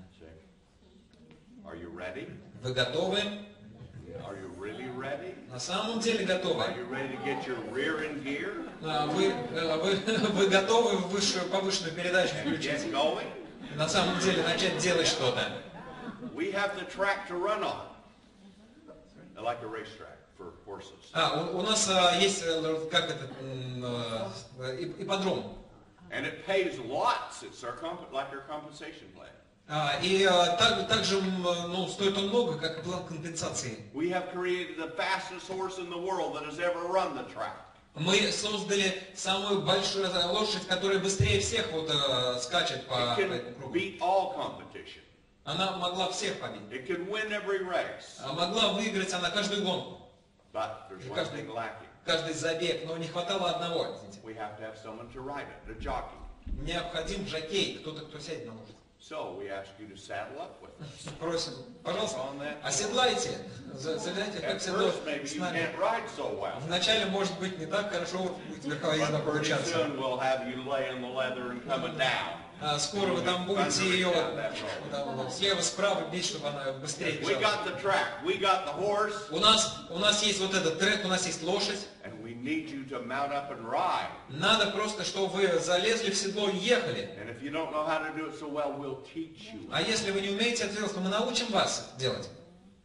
S2: Are you ready?
S3: Вы готовы?
S2: Are you really ready?
S3: На самом деле готовы.
S2: Are you ready to get your rear in gear
S3: Вы готовы в повышенную передачу
S2: and
S3: включить?
S2: get going?
S3: На самом деле начать делать что-то.
S2: We have the track to run on, like a racetrack for horses.
S3: У нас есть, как это, ипподром.
S2: And it pays lots. It's like our compensation plan.
S3: И также стоит он много, как и план компенсации.
S2: We have created the fastest horse in the world that has ever run the track.
S3: Мы создали самую большую лошадь, которая быстрее всех скачет по
S2: It
S3: этому
S2: can
S3: кругу.
S2: beat all competition.
S3: Она могла всех побить.
S2: It can win every race.
S3: Могла выиграть она каждую гонку,
S2: But there's one thing lacking.
S3: каждый забег, но не хватало одного. Извините.
S2: We have to have someone to ride it, a jockey.
S3: Необходим жокей, кто-то, кто сядет на лошадь.
S2: So we ask you to saddle up with us.
S3: Просим, пожалуйста,
S2: On that.
S3: оседлайте, залезайте как
S2: At
S3: седло
S2: first, maybe
S3: с
S2: you
S3: нами.
S2: can't ride so well.
S3: Вначале, может быть, не так хорошо будет верховая езда
S2: But pretty
S3: получаться.
S2: soon we'll have you laying the leather and coming down.
S3: Скоро вы там будете ее слева, справа бить, чтобы она быстрее
S2: We
S3: бежала.
S2: got the track, we got the horse,
S3: У нас есть вот этот трек, у нас есть лошадь.
S2: and we need you to mount up and ride.
S3: Надо просто, чтобы вы залезли в седло и ехали.
S2: And if you don't know how to do it so well, we'll teach you.
S3: А если вы не умеете это делать, то мы научим вас это делать.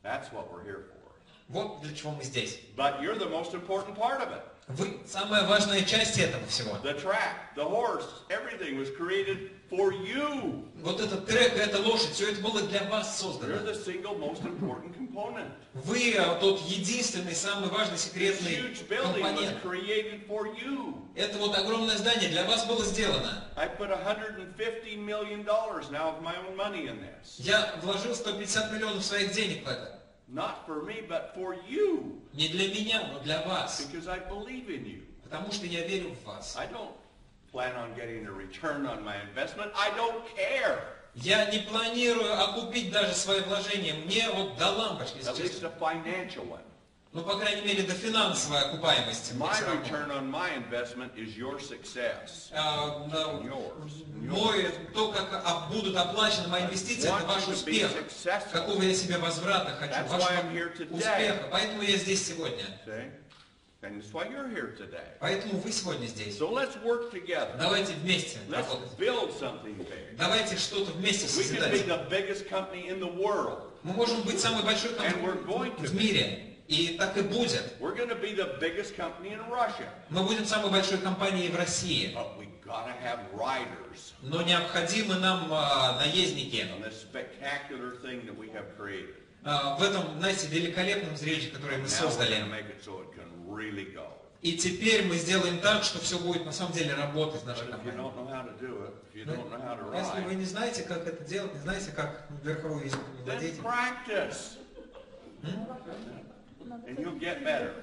S2: That's what we're here for.
S3: Вот для чего мы здесь.
S2: But you're the most important part of it.
S3: Вы самая важная часть этого всего.
S2: The track, the horse, everything was created for you.
S3: Вот этот трек, эта лошадь, все это было для вас
S2: You're
S3: создано.
S2: the single most important component.
S3: Вы тот единственный, самый важный,
S2: This
S3: секретный
S2: huge building was
S3: компонент.
S2: created for you.
S3: Это вот огромное здание для вас было сделано.
S2: I put $150 million now of my own money in this.
S3: Я вложил 150 миллионов своих денег в это.
S2: Not for me, but for you.
S3: Не для меня, но для вас.
S2: Because I believe in you.
S3: Потому что я верю в вас.
S2: I don't plan on getting a return on my investment. I don't care.
S3: Я не планирую окупить даже свои вложения. Мне вот до лампочки,
S2: At
S3: если
S2: least
S3: честно.
S2: a financial one.
S3: Ну, по крайней мере, до финансовой окупаемости.
S2: My return on my investment is your success.
S3: То, как будут оплачены мои инвестиции, это ваш успех. Какого я себе возврата хочу, вашего успеха. Поэтому я здесь сегодня.
S2: And that's why you're here today.
S3: Поэтому вы сегодня здесь.
S2: So let's work together.
S3: Давайте вместе
S2: Let's
S3: работать.
S2: build something big.
S3: Давайте что-то вместе
S2: We can be
S3: созидать.
S2: the biggest company in the world.
S3: Мы можем быть самой большой компанией в мире. И так и будет.
S2: We're going to be the biggest company in Russia.
S3: Мы будем самой большой компанией в России.
S2: But we gotta have riders
S3: Но необходимы нам наездники.
S2: on this spectacular thing that we have created.
S3: В этом, знаете, великолепном зрелище, которое мы
S2: Now we're
S3: создали.
S2: going to make it so it can really go.
S3: И теперь мы сделаем так, что все будет на самом деле работать в нашей
S2: But if you
S3: компании.
S2: don't know how to do it, if you don't know how to
S3: Если вы
S2: ride,
S3: не знаете, как это делать, не знаете, как верховую езду не
S2: then
S3: владеете,
S2: practice. And you'll get better.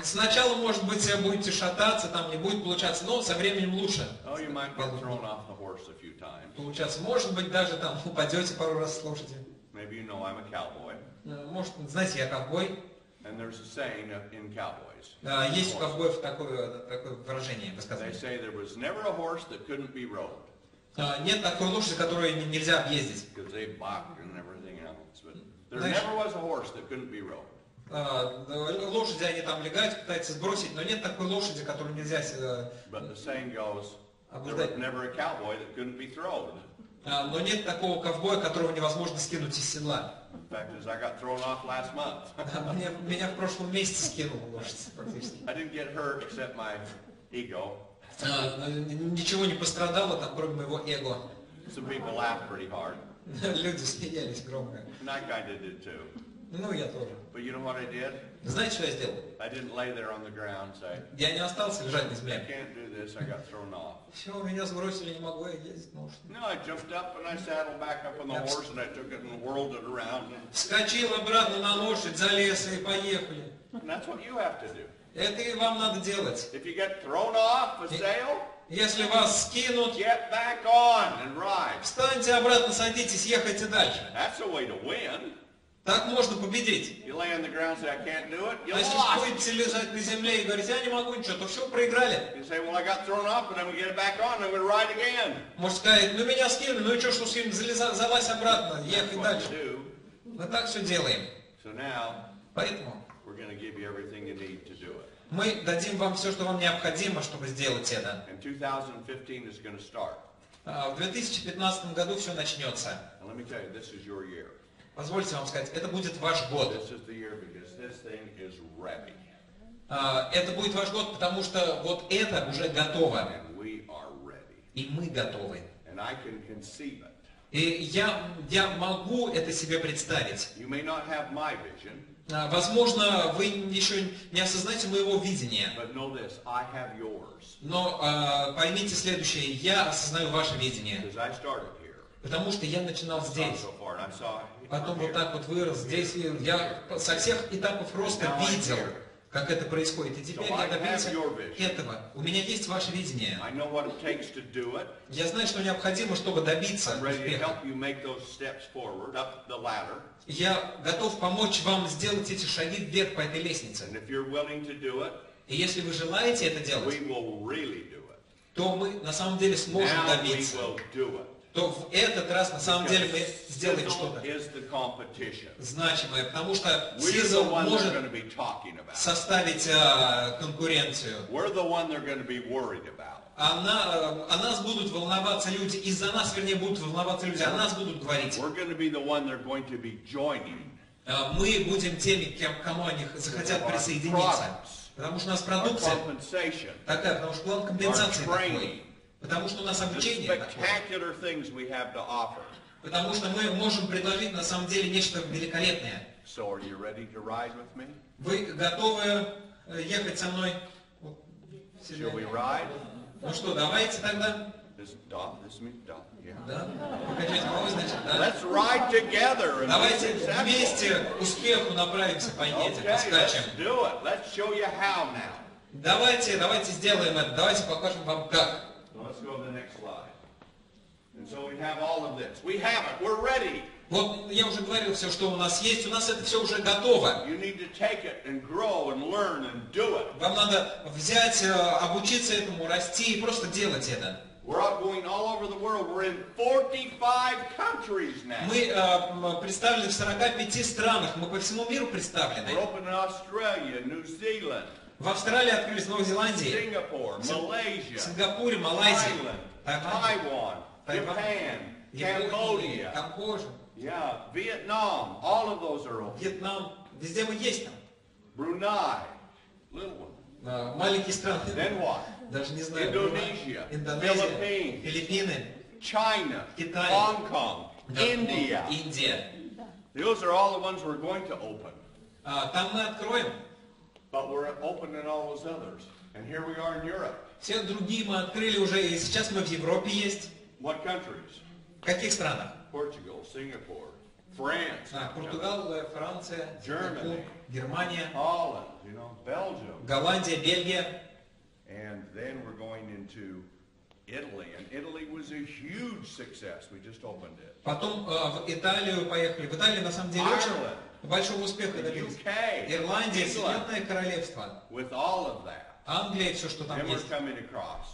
S3: сначала, может быть, будете шататься, там не будет получаться, но со временем лучше.
S2: Oh, you might get thrown off the horse a few times.
S3: Получаться. Может быть, даже там упадете пару раз с лошади.
S2: Maybe you know I'm a cowboy.
S3: Может, знаете, я ковбой.
S2: And there's a saying in cowboys.
S3: Есть у ковбоев такое выражение,
S2: They
S3: высказывание.
S2: say there was never a horse that couldn't be rode.
S3: Нет такой лошади, которую нельзя объездить.
S2: Because they bucked and everything else. But there
S3: Знаешь,
S2: never was a horse that couldn't be rode.
S3: Лошади, они там легают, пытаются сбросить, но нет такой лошади, которую нельзя
S2: But the saying goes, there was
S3: обуздать.
S2: never a cowboy that couldn't be thrown.
S3: Но нет такого ковбоя, которого невозможно скинуть из седла.
S2: The fact is, I got thrown off last month.
S3: Меня в прошлом месяце скинула лошадь практически.
S2: I didn't get hurt except my ego.
S3: Ничего не пострадало, там, кроме моего эго.
S2: Some people laughed pretty hard.
S3: Люди смеялись громко.
S2: And I kind of did too.
S3: Ну, я тоже.
S2: But you know what I did?
S3: Знаете, что я сделал?
S2: I didn't lay there on the ground and say,
S3: Я не остался лежать на
S2: I
S3: земле.
S2: can't do this, I got thrown off.
S3: Все, меня сбросили, не могу я ездить на лошади.
S2: No, I jumped up and I saddled back up on the horse and I took it and whirled it around.
S3: Вскочил обратно на лошадь, залез и поехали.
S2: And that's what you have to do.
S3: Это и вам надо делать.
S2: If you get thrown off a sail,
S3: Если вас скинут,
S2: get back on and ride.
S3: встаньте обратно, садитесь, ехайте дальше.
S2: That's the way to win.
S3: Так можно победить.
S2: You lay on the ground and say, I can't do it, you
S3: А если
S2: lost.
S3: будете лежать на земле и говорить, я не могу ничего, то все, проиграли.
S2: You say, well, I got thrown off, but I'm going to get it back on, I'm going to ride again.
S3: Может сказать, ну меня скинули, ну и что скинули, залазь обратно, ехай
S2: What
S3: дальше.
S2: to do.
S3: Мы так все делаем.
S2: So now,
S3: Поэтому
S2: we're going to give you everything you need to do it.
S3: мы дадим вам все, что вам необходимо, чтобы сделать это.
S2: And 2015 is going to start.
S3: В 2015 году все начнется.
S2: And let me tell you, this is your year.
S3: Позвольте вам сказать, это будет ваш год.
S2: This is the year because this thing is ready.
S3: Это будет ваш год, потому что вот это уже готово.
S2: And we are ready.
S3: И мы готовы.
S2: And I can conceive it.
S3: И я могу это себе представить.
S2: You may not have my vision,
S3: Возможно, вы еще не осознаете моего видения.
S2: but know this, I have yours.
S3: Но поймите следующее, я осознаю ваше видение.
S2: Because I started here.
S3: Потому что я начинал
S2: Not
S3: здесь.
S2: so far, and I saw it
S3: Потом
S2: here.
S3: вот так вот вырос здесь. И я со всех этапов роста видел, как это происходит. И теперь я добился этого. У меня есть ваше видение.
S2: I know what it takes to do it.
S3: Я знаю, что необходимо, чтобы добиться
S2: I'm ready to
S3: успеха.
S2: help you make those steps forward up the ladder.
S3: Я готов помочь вам сделать эти шаги вверх по этой лестнице.
S2: And if you're willing to do it,
S3: И если вы желаете это делать,
S2: we will really do it.
S3: то мы на самом деле сможем
S2: Now we
S3: добиться.
S2: will do it.
S3: То в этот раз на самом деле мы
S2: Because
S3: сделаем
S2: SISEL
S3: что-то
S2: is the competition.
S3: значимое, потому что
S2: We're the
S3: SISEL
S2: one they're
S3: может
S2: going to be talking about.
S3: составить конкуренцию.
S2: We're the one they're going to be worried about.
S3: О нас будут волноваться люди, из-за нас, вернее, будут волноваться люди, о нас будут говорить.
S2: We're going to be the one they're going to be joining.
S3: Мы будем теми, к кому они захотят присоединиться. Потому что у нас продукция
S2: Compensation.
S3: такая, потому что план компенсации такой. Потому что у нас
S2: The
S3: обучение такое.
S2: spectacular things we have to offer.
S3: Потому что мы можем предложить на самом деле нечто великолепное.
S2: So are you ready to ride with me?
S3: Вы готовы ехать со мной?
S2: Shall we ride?
S3: Ну что, давайте тогда.
S2: This me, yeah.
S3: Да? Покачать головой, значит, да?
S2: Let's ride together and
S3: Давайте
S2: be successful.
S3: вместе к успеху направимся, поедем,
S2: Okay,
S3: поскачем.
S2: let's do it. Let's show you how now.
S3: Давайте сделаем это. Давайте покажем вам как.
S2: So let's go to the next slide. And so we have all of this. We have it. We're ready.
S3: Вот я уже говорил все, что у нас есть, у нас это все уже готово.
S2: You need to take it and grow and learn and do it.
S3: Вам надо взять, обучиться этому, расти и просто делать это.
S2: We're out going all over the world. We're in 45 countries now.
S3: Мы представлены в 45 странах, мы по всему миру представлены.
S2: We're open in Australia, New Zealand,
S3: В Австралии открылись, в Новой Зеландии,
S2: Singapore, Malaysia,
S3: в Сингапуре, Малайзии,
S2: Taiwan, Japan, Cambodia,
S3: Камбоджа,
S2: yeah, Vietnam. All of those are open.
S3: Вьетнам, везде мы есть там.
S2: Brunei, little one.
S3: Маленькие страны,
S2: Then what?
S3: даже не знаю,
S2: Indonesia,
S3: Индонезия,
S2: Philippines,
S3: Филиппины,
S2: China,
S3: Китай,
S2: Hong Kong, India.
S3: Индия.
S2: Those are all the ones we're going to open.
S3: Там мы откроем.
S2: But we're open in all those others. And here we are in Europe.
S3: Все другие мы открыли уже, и сейчас мы в Европе есть.
S2: What countries?
S3: В каких странах?
S2: Portugal, Singapore, France,
S3: Португалия, Франция,
S2: Germany,
S3: Германия,
S2: Holland, you know, Belgium.
S3: Голландия, Бельгия.
S2: And then we're going into Italy. And Italy was a huge success. We just opened it.
S3: Потом в Италию поехали. В Италии на самом деле очень большого успеха добились. Ирландия, Соединенное Королевство.
S2: With all of that.
S3: Англия, все, что там
S2: Then we're
S3: есть.
S2: coming across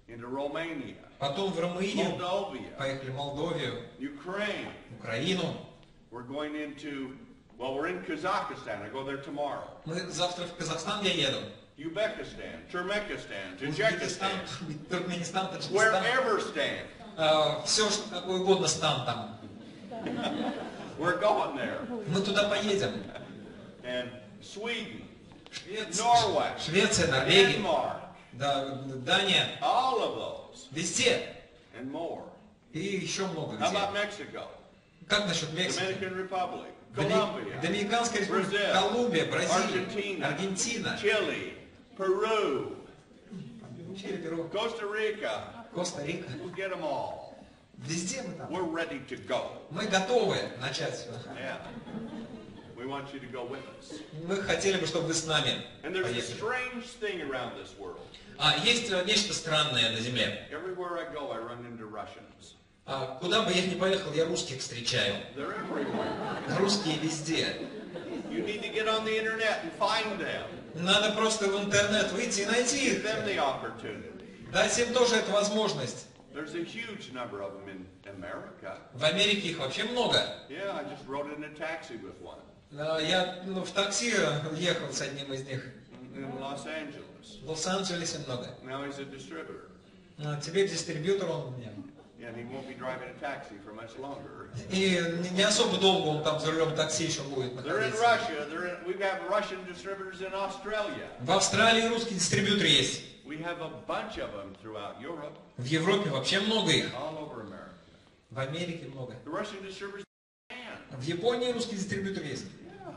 S2: into Romania,
S3: Потом в Румынию,
S2: Moldova,
S3: поехали в Молдовию,
S2: Ukraine.
S3: Украину.
S2: We're going into, well, we're in Kazakhstan. I go there tomorrow.
S3: Мы завтра в Казахстан я еду.
S2: Uzbekistan, Turkmenistan,
S3: Узбекистан,
S2: Tajikistan,
S3: Туркменистан, Таджикистан.
S2: wherever stand.
S3: Все, что какой угодно стан там.
S2: We're going there.
S3: Мы туда поедем.
S2: And Sweden,
S3: Швеция,
S2: Norway,
S3: Швеция, Норвегия,
S2: Denmark,
S3: Дания.
S2: all of those,
S3: Везде.
S2: and more.
S3: И еще много
S2: How
S3: где.
S2: about Mexico,
S3: Как насчет Мексики?
S2: Dominican Republic, Colombia,
S3: Доминиканская республика,
S2: Brazil,
S3: Колумбия, Бразилия,
S2: Argentina,
S3: Аргентина,
S2: Chile, Peru,
S3: Чили, Перу,
S2: Costa Rica.
S3: Коста-Рика.
S2: We'll get them all.
S3: Везде мы там.
S2: We're ready to go.
S3: Мы готовы начать все.
S2: Yeah. We want you to go with us.
S3: Мы хотели бы, чтобы вы с нами
S2: And there's a
S3: поехали.
S2: strange thing around this world.
S3: Есть нечто странное на земле.
S2: Everywhere I go, I run into Russians.
S3: Куда бы я ни поехал, я русских встречаю.
S2: They're everywhere.
S3: Русские везде.
S2: You need to get on the internet and find them.
S3: Надо просто в интернет выйти и найти
S2: Give
S3: их.
S2: them the opportunity.
S3: Дать им тоже эту возможность.
S2: There's a huge number of them in America.
S3: В Америке их вообще много.
S2: Yeah, I just rode in a taxi with one.
S3: Я в такси ехал с одним из них.
S2: In Los Angeles.
S3: В Лос-Анджелесе много.
S2: Now he's a distributor.
S3: Теперь дистрибьютор он у меня.
S2: Yeah, and he won't be driving a taxi for much longer.
S3: И не особо долго он там за рулем такси еще будет
S2: They're in
S3: находиться.
S2: Russia. We have Russian distributors in Australia.
S3: В Австралии русский дистрибьютор есть.
S2: We have a bunch of them throughout Europe,
S3: В Европе вообще много их.
S2: all over America.
S3: В Америке много.
S2: The Russian distributors in Japan.
S3: В Японии русский дистрибьютор есть.
S2: Yeah,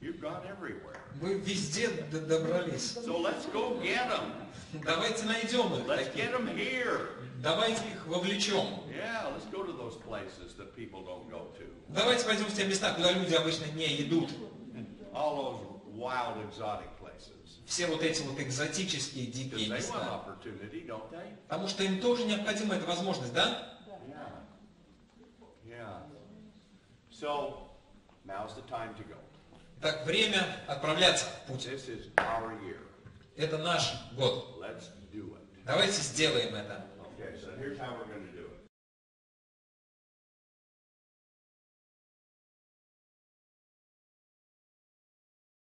S2: you've gone everywhere.
S3: Вы везде добрались.
S2: So let's go get them.
S3: Давайте найдем их.
S2: Let's
S3: таких.
S2: get them here.
S3: Давайте их вовлечем.
S2: Yeah, let's go to those places that people don't go to.
S3: Давайте пойдем в те места, куда люди обычно не идут.
S2: All those wild, exotic places.
S3: Все вот эти вот экзотические,
S2: Because
S3: дикие
S2: they want
S3: места.
S2: opportunity, don't they?
S3: Потому что им тоже необходима эта возможность, да?
S2: Yeah. Yeah. So, now's the time to go.
S3: Так, время отправляться в путь.
S2: This is our year.
S3: Это наш год.
S2: Let's do it.
S3: Давайте сделаем это.
S2: Okay, so here's how we're going to